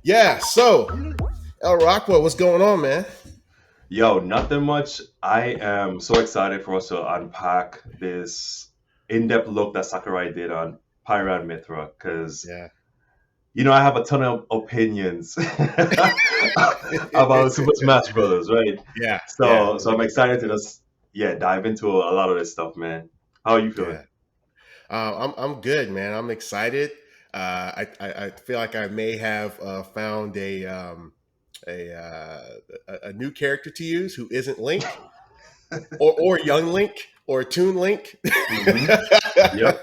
Yeah, so ElRockBoi, what's going on, man? Yo, nothing much. I am so excited for us to unpack this in-depth look that Sakurai did on Pyra and Mythra because Yeah. I have a ton of opinions about Super Smash Brothers, right? Yeah, yeah, So I'm excited to just dive into a lot of this stuff, man. How are you feeling? yeah. I'm good, man. I'm excited. I feel like I may have found a, uh, a new character to use who isn't Link or young Link or Toon Link. Hmm. Yep.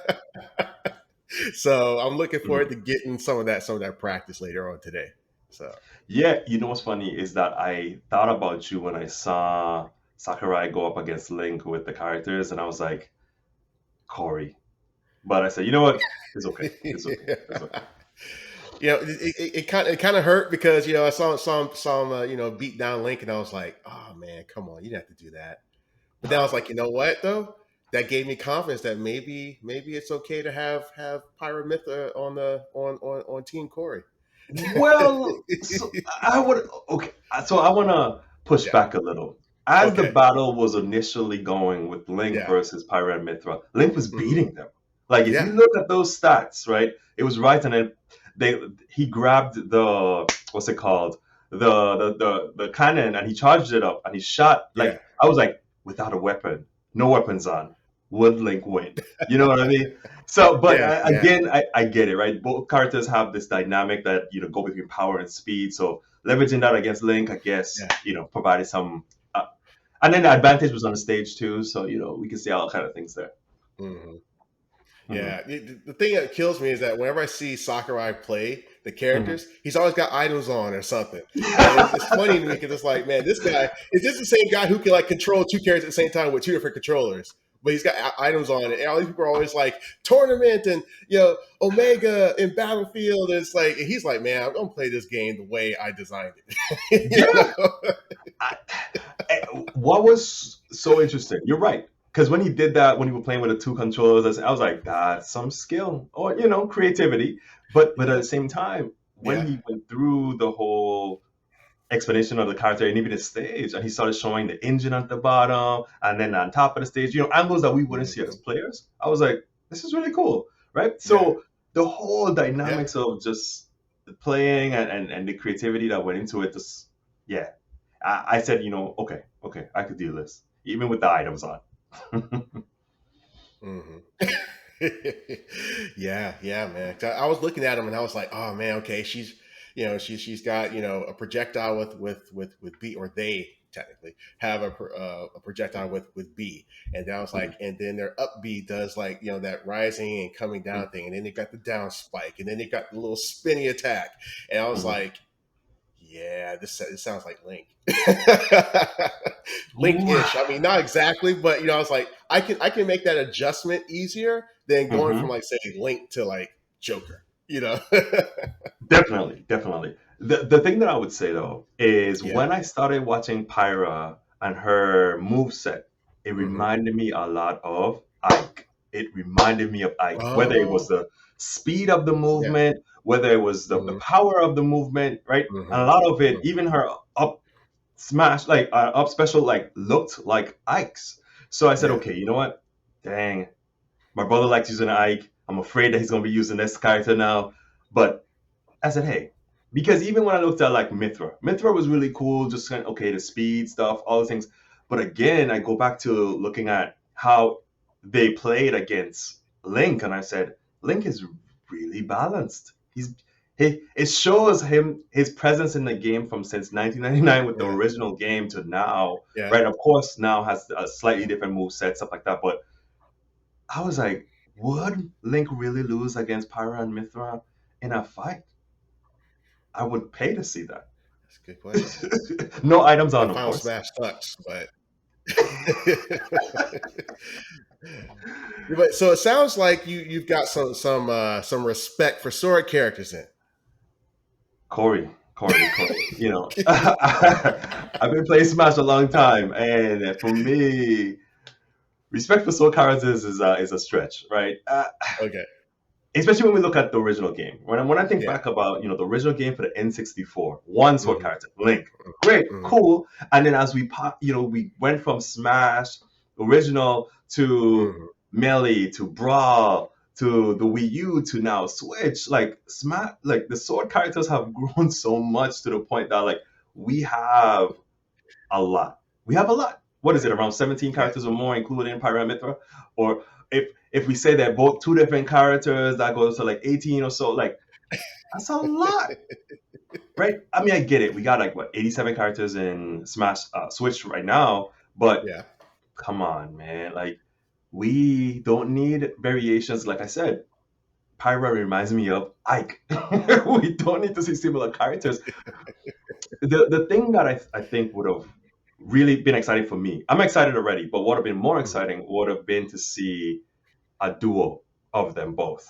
So I'm looking forward Mhm. to getting some of that practice later on today. So Yeah, you know what's funny is that I thought about you when I saw Sakurai go up against Link with the characters, and I was like, Corey. But I said, you know what? It's okay. It's okay. It's okay. it kind of hurt because I saw him beat down Link, and I was like, oh man, come on, you didn't have to do that. But then I was like, you know what though? That gave me confidence that maybe it's okay to have Pyra on Team Corey. Well, so I would okay. So I want to push Yeah. back a little. As the Okay. battle was initially going with Link Yeah. versus Pyra and Mythra, Link was Hmm. beating them. Like if you Yeah. look at those stats, right? It was right, and then he grabbed the what's it called the cannon and he charged it up and he shot. Yeah. Like I was like, without a weapon, no weapons on, would Link win? You know what I mean? So, but Yeah. Yeah. again, I get it, right? Both characters have this dynamic that go between power and speed. So leveraging that against Link, I guess, Yeah. provided some, and then the advantage was on the stage too. So we can see all kind of things there. Hmm. Hmm. Yeah, the thing that kills me is that whenever I see Sakurai play the Hmm. characters, he's always got items on or something, and it's funny to me because it's like, man, this guy is this the same guy who can like control two characters at the same time with two different controllers, but he's got items on it, and all these people are always like tournament and Omega in Battlefield. And it's like, and he's like, man, I'm gonna play this game the way I designed it. Yeah. I, what was so interesting? You're right. Because when he did that, when he was playing with the two controllers, I was like, that's some skill or creativity. But at Yeah, the same time, when yeah, he went through the whole explanation of the character and even the stage, and he started showing the engine at the bottom and then on top of the stage, angles that we wouldn't see as hmm, players. I was like, this is really cool, right? yeah, So the whole yeah. dynamics of just playing and the creativity that went into it, just yeah, I said, okay, I could do this even with the items on. Hmm. Yeah, yeah, man. 'Cause I was looking at him and I was like, oh man, okay, she's got a projectile with B, or they technically have a projectile with B, and then I was like, and then their up B does like that rising and coming down thing, and then they got the down spike, and then they got the little spinny attack, and I was like, yeah, this sounds like Link. Link-ish. I mean, not exactly, but I was like, I can make that adjustment easier than going from Hmm. like say Link to like Joker. Definitely, definitely. The thing that I would say though is Yeah. when I started watching Pyra and her move set, it Hmm. reminded me a lot of Ike. It reminded me of Ike, whether it was Oh, the speed of the yeah. movement, whether it was the Hmm. power of the movement, right? And a Hmm. lot of it, Hmm. even her up smash, like up special, like looked like Ike's. So I said, Yeah. okay, you know what? Dang, my brother likes using Ike. I'm afraid that he's gonna be using this character now, but I said, hey, because even when I looked at like Mythra was really cool, just kind of, okay, the speed stuff, all the things. But again, I go back to looking at how they played against Link, and I said, Link is really balanced. It shows him his presence in the game from since 1999 with the Yeah. original game to now, Yeah. right? Of course, now has a slightly different move set, stuff like that. But I was like, would Link really lose against Pyra and Mythra in a fight? I would pay to see that. That's a good question. No items My on, of final course. smash sucks, but but so it sounds like you've got some respect for sword characters in. Corey. I've been playing Smash a long time, and for me, respect for soul characters is a stretch, right? Okay. especially when we look at the original game. When I think Yeah. back about the original game for the N64, one sword Hmm. character, Link, great, Hmm. cool. And then as we went from Smash original to Hmm. Melee to Brawl to the Wii U to now Switch. Like Smash, like the sword characters have grown so much to the point that like we have a lot. We have a lot. What is Yeah. it, around 17 Yeah. characters or more, including Pyra and Mythra? Or if we say they're both two different characters, that goes to like 18 or so. Like that's a lot, right? I mean, I get it. We got like what 87 characters in Smash Switch right now, but Yeah. come on, man. Like we don't need variations. Like I said, Pyra reminds me of Ike. We don't need to see similar characters. The thing that I think would have really been exciting for me, I'm excited already, but what would have been more Hmm. exciting would have been to see a duo of them both.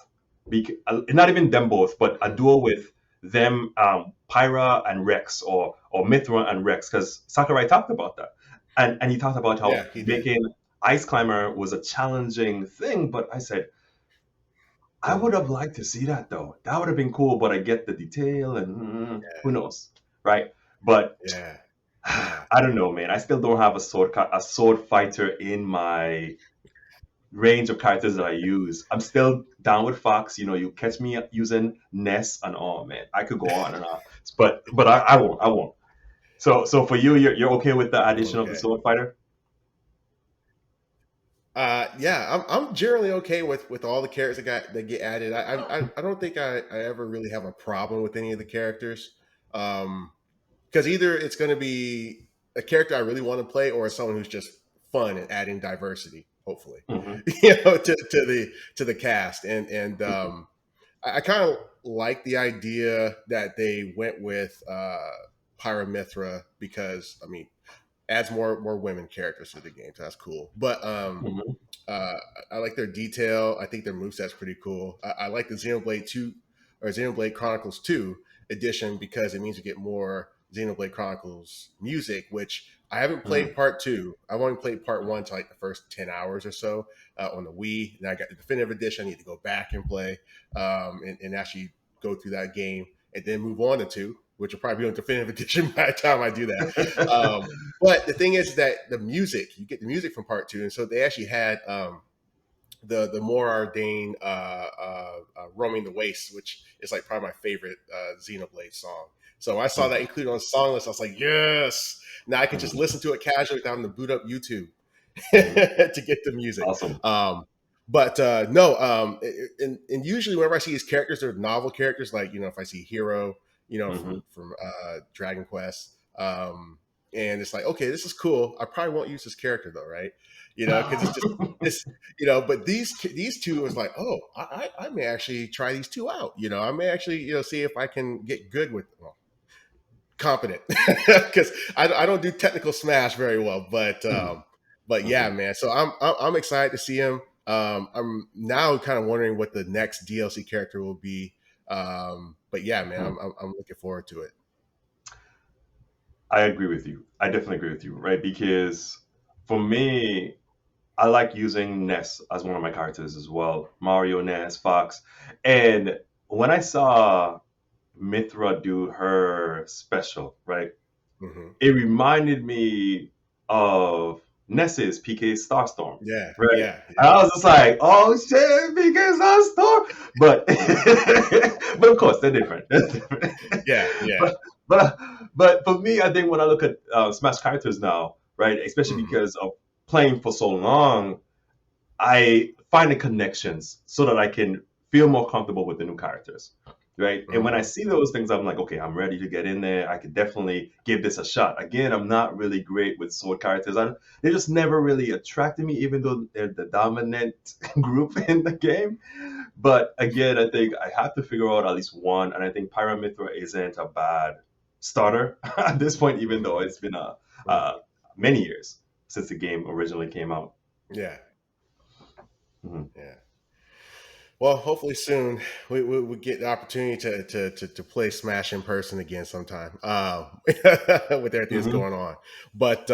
Not even them both, but a Hmm. duo with them, Pyra and Rex, or Mythra and Rex, because Sakurai talked about that, and he talked about how Yeah, he did. making Ice Climber was a challenging thing. But I said I would Hmm. have liked to see that though. That would have been cool. But I get the detail, and who knows, right? But Yeah. Yeah. I don't know, man. I still don't have a sword fighter in my range of characters that I use. I'm still down with Fox. You catch me using Ness and all, man. I could go on and on, but I won't. I won't. So for you, you're okay with the addition of the Okay. sword fighter? Yeah, I'm generally okay with all the characters that get added. I don't think I ever really have a problem with any of the characters. Because either it's going to be a character I really want to play, or someone who's just fun and adding diversity, hopefully, Hmm. to the cast. And I kind of like the idea that they went with Pyra because I mean adds more women characters to the game, so that's cool. But Hmm. uh, I like their detail. I think their moveset's pretty cool. I like the Xenoblade 2 or Xenoblade Chronicles 2 edition because it means you get more Xenoblade Chronicles music, which I haven't played part 2. I've only played part 1 to like the first 10 hours or so on the Wii. Now I got the definitive edition. I need to go back and play and actually go through that game and then move on to 2, which will probably be on definitive edition by the time I do that. But the thing is that the music, you get the music from part 2, and so they actually had the more ordained roaming the waste, which is like probably my favorite Xenoblade song. So I saw that included on the song list. I was like, yes! Now I can just Hmm. listen to it casually without having to boot up YouTube Hmm. to get the music. Awesome. But no, and usually whenever I see these characters, they're novel characters. Like if I see Hero, Hmm. from Dragon Quest, and it's like, okay, this is cool. I probably won't use this character though, right? Because it's just this, But these two was like, oh, I may actually try these two out. I may actually see if I can get good with competent because I don't do technical smash very well, but yeah, Hmm. man. So I'm excited to see him. I'm now kind of wondering what the next DLC character will be. But yeah, man, I'm looking forward to it. I agree with you. I definitely agree with you, right? Because for me, I like using Ness as one of my characters as well. Mario, Ness, Fox. And when I saw Mythra do her special, right, Hmm. it reminded me of Ness's PK Starstorm, Yeah, right? yeah, And yeah, I was just like, oh shit, PK Starstorm. But but of course they're different. They're different. yeah, yeah. but but but for me, I think when I look at Smash characters now, right, especially Hmm. because of playing for so long, I find the connections so that I can feel more comfortable with the new characters. Right. And when I Hmm. see those things, I'm like, okay, I'm ready to get in there. I could definitely give this a shot. Again, I'm not really great with sword characters. They just never really attracted me, even though they're the dominant group in the game. But again, I think I have to figure out at least one. And I think Pyramithra isn't a bad starter at this point, even though Hmm. it's been Hmm. many years since the game originally came out. Yeah, Mhm. yeah. Well, hopefully soon we get the opportunity to play Smash in person again sometime with everything that's Mhm. going on. But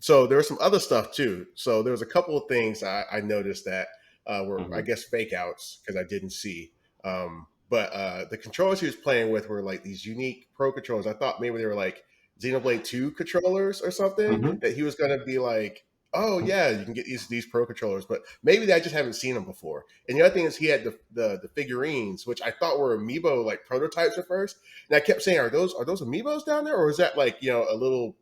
so there was some other stuff too. So there was a couple of things I noticed that were, I Hmm. guess, fake outs because I didn't see. But the controllers he was playing with were like these unique pro controllers. I thought maybe they were like Xenoblade 2 controllers or something, Hmm. that he was going to be like, oh yeah, you can get these pro controllers, but maybe I just haven't seen them before. And the other thing is he had the figurines, which I thought were amiibo like prototypes at first, and I kept saying, are those amiibos down there, or is that like a little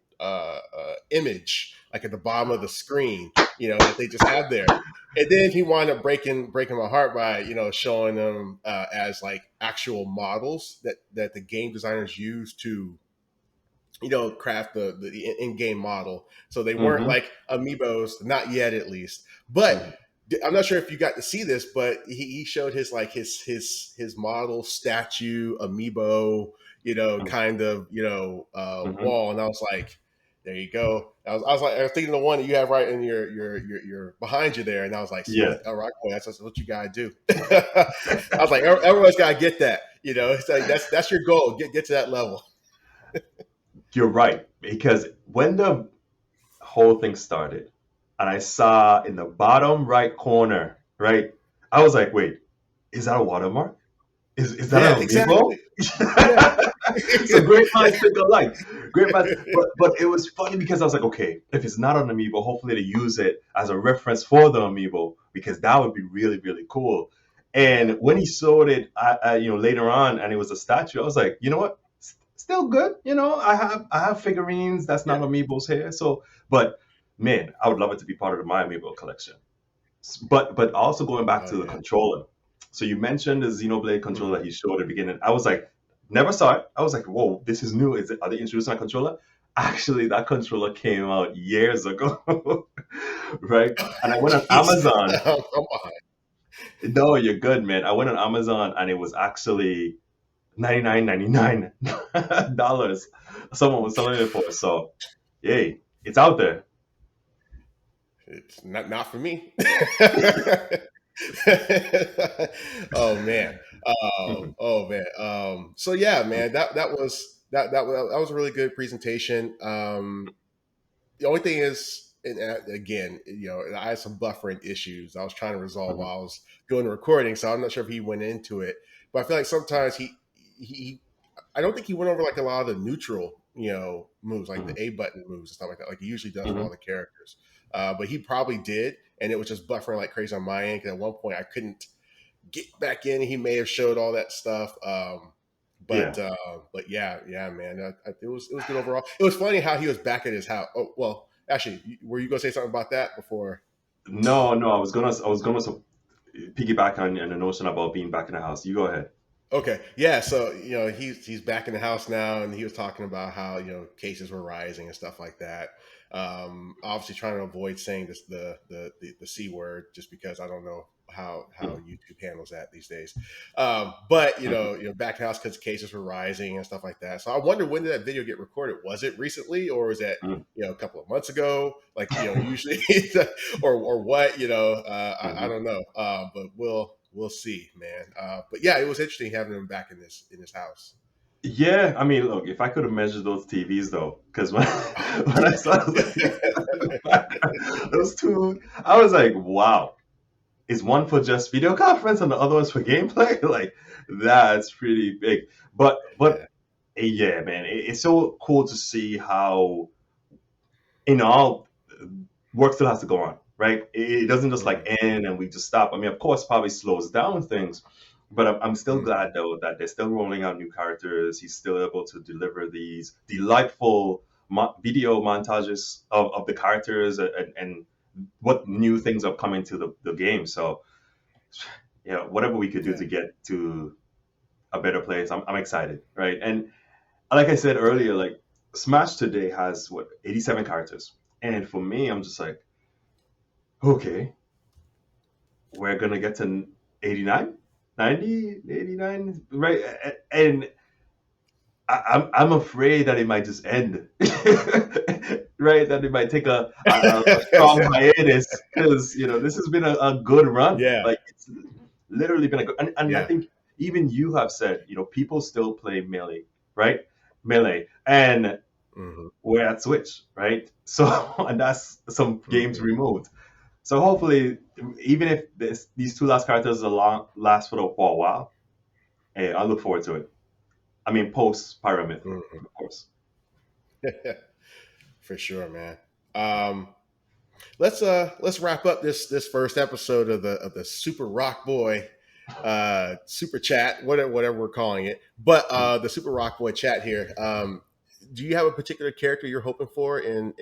image like at the bottom of the screen, that they just have there? And then he wound up breaking my heart by showing them as like actual models that the game designers use to craft the in-game model. So they weren't Hmm. like amiibos, not yet at least. But Hmm. I'm not sure if you got to see this, but he showed his like his model statue amiibo, kind of Hmm. wall, and I was like, there you go. I was thinking the one that you have right in your behind you there, and I was like, see, Yeah, ElRockBoi, that's what you gotta do. I was like, everyone's gotta get that. It's like that's your goal. Get to that level. you're right. Because when the whole thing started, and I saw in the bottom right corner, right, I was like, wait, is that a watermark? Is that Yeah, an amiibo? exactly. Yeah. So great minds think alike. Great minds, but it was funny because I was like, okay, if it's not an amiibo, hopefully they use it as a reference for the amiibo because that would be really really cool. And Yeah. when he showed it, later on, and it was a statue, I was like, you know what, still good. I have figurines that's not Yeah. amiibos here. So, but man, I would love it to be part of my amiibo collection. But also going back Oh to the yeah. controller. So you mentioned the Xenoblade controller Mhm. that he showed at the beginning. I was like, never saw it. I was like, whoa, this is new. Are they introducing a controller? Actually, that controller came out years ago, right? And I went on Jeez. Amazon. Come on. No, you're good, man. I went on Amazon and it was actually 99.99 dollars. Someone was selling it for. So, yay, it's out there. It's not for me. Oh man. Mhm, Oh man. So yeah, man, that was a really good presentation. The only thing is, and again, I had some buffering issues I was trying to resolve mhm, while I was doing the recording, so I'm not sure if he went into it. But I feel like sometimes he I don't think he went over like a lot of the neutral, moves, like mhm, the A button moves and stuff like that, like he usually does for all mhm. the characters. But he probably did, and it was just buffering like crazy on my end. Because at one point I couldn't get back in. He may have showed all that stuff. Yeah. But yeah, man, it was good overall. It was funny how he was back at his house. Oh well, actually, were you gonna say something about that before? No, no, I was gonna piggyback on the notion about being back in the house. You go ahead. Okay, yeah. So he's back in the house now, and he was talking about how cases were rising and stuff like that. Obviously, trying to avoid saying this the c word, just because I don't know how Mhm, YouTube handles that these days. But mhm, back in the house because cases were rising and stuff like that. So I wonder, when did that video get recorded? Was it recently, or was that mhm, a couple of months ago? Like usually, or what? I mhm. don't know. But we'll see, man. But yeah, it was interesting having him back in this house. Yeah, I mean, look, if I could have measured those TVs though, because when when I saw those, those two, I was like, wow, is one for just video conference and the other one's for gameplay? Like, that's pretty big. But Yeah, yeah, man, it's so cool to see how in all work still has to go on, right? It doesn't just like mm, end and we just stop. I mean, of course, probably slows down things, but I'm still mm, glad though that they're still rolling out new characters. He's still able to deliver these delightful video montages of the characters and what new mm, things are coming to the game. So, yeah, whatever we could do yeah, to get to a better place, I'm excited, right? And like I said earlier, like Smash today has what 87 characters, and for me, I'm just like, okay, we're gonna get to 89, 90, 89, right? And I'm afraid that it might just end, right? That it might take a strong hiatus because this has been a good run. yeah, Like it's literally been a good, and I yeah, think even you have said, people still play melee, right? Melee, and hmm we're at Switch, right? So and that's some games hmm removed. So hopefully, even if these two last characters last for a while, hey, I look forward to it. I mean, post Pyra Mythra, Mhm. of course. For sure, man. Um, let's wrap up this first episode of the Super Rock Boy super chat, whatever we're calling it. But the Super Rock Boy chat here. Do you have a particular character you're hoping for in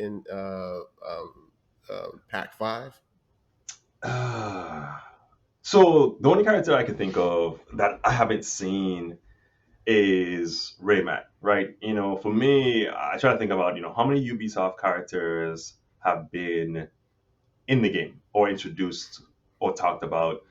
Pack 5? So the only character I can think of that I haven't seen is Rayman, right? For me, I try to think about, how many Ubisoft characters have been in the game or introduced or talked about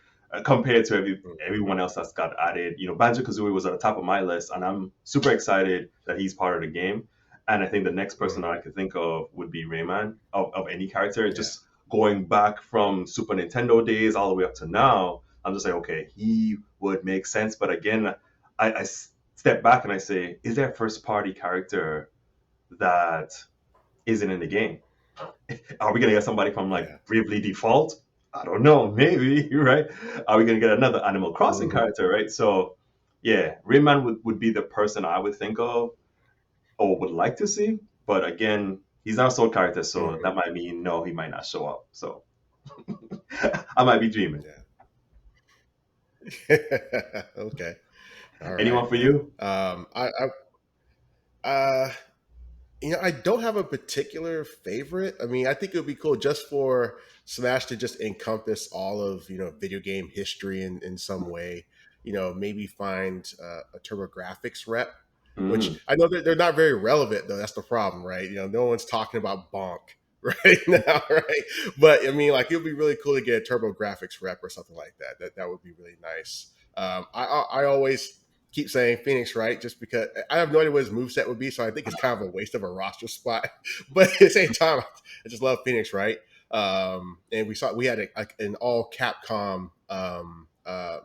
compared to everyone else that's got added. Banjo Kazooie was at the top of my list, and I'm super excited that he's part of the game. And I think the next person that I could think of would be Rayman of any character. Yeah. Just going back from Super Nintendo days all the way up to now, I'm just like, okay, he would make sense. But again, I step back and I say, is there a first party character that isn't in the game? Are we gonna get somebody from like Yeah. Bravely Default? I don't know, maybe, right? Are we gonna get another Animal Crossing Mhm. character, right? So yeah, Rayman would be the person I would think of or would like to see. But again, he's not a soul character, so Mhm. that might mean no, he might not show up. So I might be dreaming. Yeah. Okay. All Anyone right, for man. you? Uh, I don't have a particular favorite. I mean, I think it would be cool just for Smash to just encompass all of video game history in some way. Maybe find a TurboGrafx rep, which Mm, I know that they're not very relevant though. That's the problem, right? No one's talking about Bonk right now, right? But I mean, like it would be really cool to get a TurboGrafx rep or something like that. That would be really nice. I always keep saying Phoenix, right? Just because I have no idea what his moveset would be, so I think it's kind of a waste of a roster spot. But at the same time, I just love Phoenix, right? And we had an all Capcom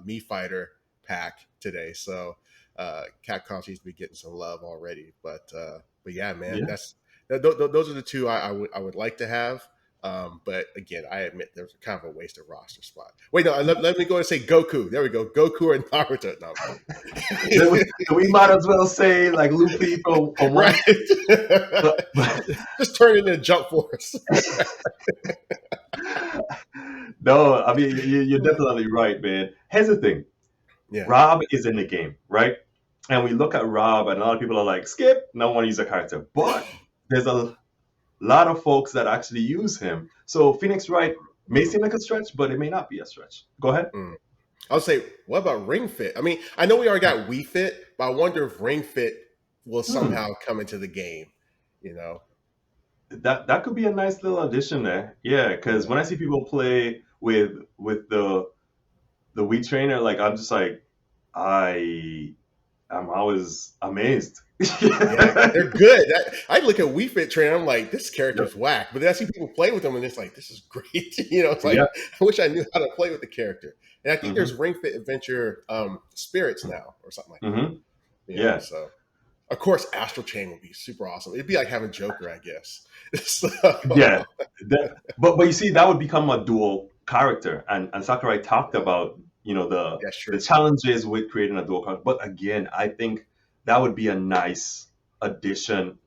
Me Fighter pack today, so Capcom seems to be getting some love already. But yeah, man, yeah. those are the two I would like to have. But again, I admit there's kind of a waste of roster spot. Wait, no, let me go and say Goku. There we go, Goku and Naruto. No, I'm Then we, kidding. then we might as well say like Luffy from Right. one. But Just turn it into Jump Force. no, I mean you're definitely right, man. Here's the thing: Yeah. Rob is in the game, right? And we look at Rob, and a lot of people are like, "Skip, no one uses a character," but there's a lot of folks that actually use him. So Phoenix Wright may Mm, seem like a stretch, but it may not be a stretch. Go ahead. mm. I'll say, what about Ring Fit? I mean, I know we already got Wii Fit, but I wonder if Ring Fit will Hmm. somehow come into the game. You know? That could be a nice little addition there. Yeah, because Yeah. when I see people play with the Wii trainer, like I'm just like I am always amazed. Yeah, they're good. I look at Wii Fit trainer, I'm like, this Yep. character's whack. But then I see people play with them, and it's like, this is great. It's like Yeah. I wish I knew how to play with the character. And I think there's Hmm. Ring Fit Adventure Spirits now, or something like that. Hmm. Yeah. So of course, Astral Chain would be super awesome. It'd be like having Joker, I guess. So, Yeah. But you see, that would become a dual character, and Sakurai talked yeah, about that's the true. challenges with creating a dual character. But again, I think that would be a nice addition.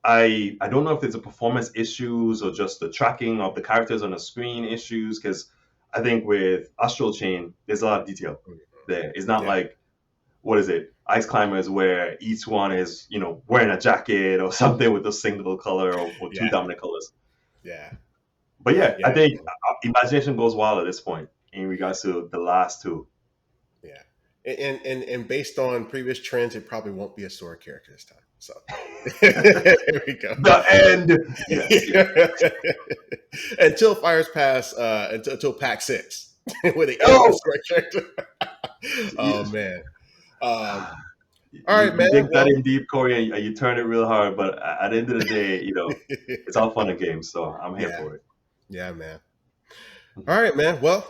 I don't know if it's a performance issues or just the tracking of the characters on the screen issues, because I think with Astral Chain, there's a lot of detail there. It's not Yeah, like what is it, Ice Climbers, where each one is wearing a jacket or something with a single color or two yeah, dominant colors. yeah, But yeah, I yeah, think imagination goes wild at this point in regards to the last two. yeah. And based on previous trends, it probably won't be a sword character this time. So there we go. The end. Yes, yes. Until Fires Pass, until Pack 6, where they end with a Oh, sword character. Oh you, man. Um, all right, you man. dig that Well, in deep, Corey, and you turn it real hard. But at the end of the day, it's all fun and games. So I'm here yeah, for it. yeah, man. All right, man. Well,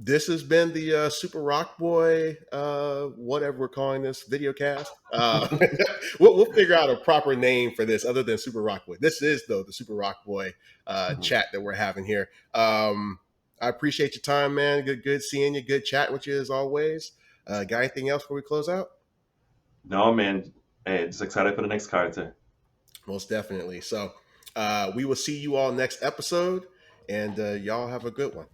This has been the Super Rock Boy, whatever we're calling this videocast. We'll figure out a proper name for this other than Super Rock Boy. This is though the Super Rock Boy Mhm. chat that we're having here. I appreciate your time, man. Good seeing you. Good chatting with you as always. Got anything else before we close out? No, man. Hey, just excited for the next character. Most definitely. So we will see you all next episode, and y'all have a good one.